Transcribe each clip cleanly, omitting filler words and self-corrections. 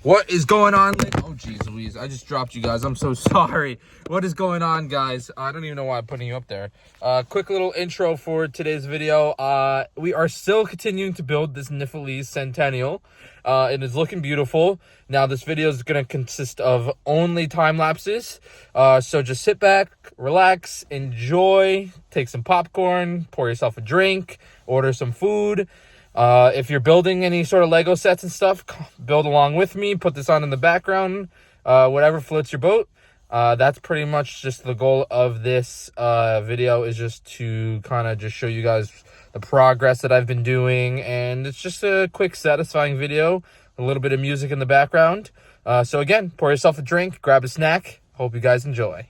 What is going on? Oh, geez Louise, I just dropped you guys. I'm so sorry. What is going on, guys? I don't even know why I'm putting you up there. Quick little intro for today's video. We are still continuing to build this Nepalese Centennial. It is looking beautiful. Now, this video is going to consist of only time lapses. So just sit back, relax, enjoy, take some popcorn, pour yourself a drink, order some food. If you're building any sort of Lego sets and stuff, build along with me, put this on in the background, whatever floats your boat. That's pretty much just the goal of this video, is just to kind of just show you guys the progress that I've been doing. And it's just a quick, satisfying video, a little bit of music in the background. So again, pour yourself a drink, grab a snack. Hope you guys enjoy.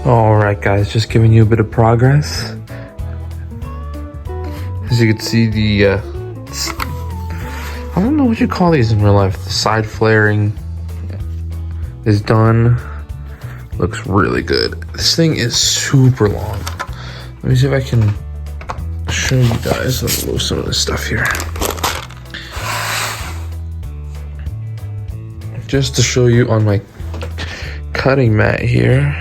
Alright guys, just giving you a bit of progress. As you can see, the I don't know what you call these in real life. The side flaring is done. Looks really good. This thing is super long. Let me see if I can show you guys some of this stuff here. Just to show you on my cutting mat here.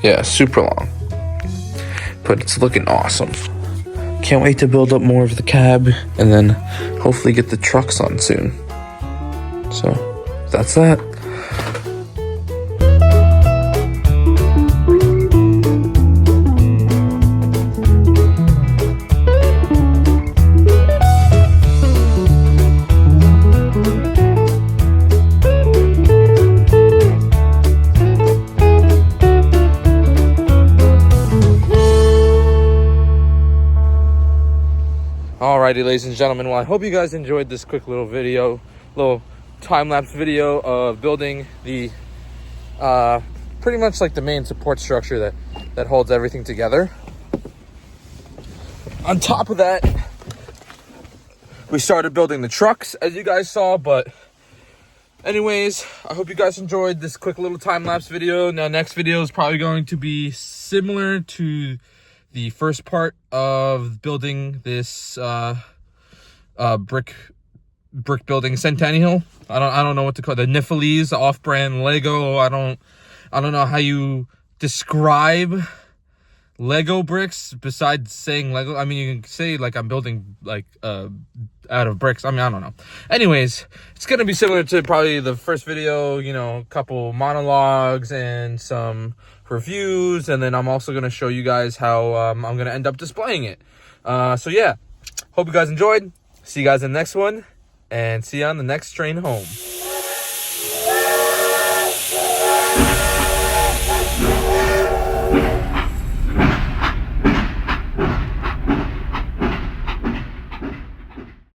Yeah, super long, but it's looking awesome. Can't wait to build up more of the cab and then hopefully get the trucks on soon. So that's that. Alrighty, ladies and gentlemen, well, I hope you guys enjoyed this quick little video, little time-lapse video of building the pretty much like the main support structure that holds everything together. On top of that, we started building the trucks, as you guys saw. But anyways, I hope you guys enjoyed this quick little time-lapse video. Now, next video is probably going to be similar to the first part of building this brick building Centennial. I don't know what to call it. The Nepalese, the off-brand Lego. I don't know how you describe Lego bricks besides saying Lego. I mean, you can say like I'm building like out of bricks. I mean, I don't know. Anyways, it's gonna be similar to probably the first video, you know, a couple monologues and some reviews, and then I'm also gonna show you guys how I'm gonna end up displaying it. So yeah, hope you guys enjoyed. See you guys in the next one, and see you on the next train home.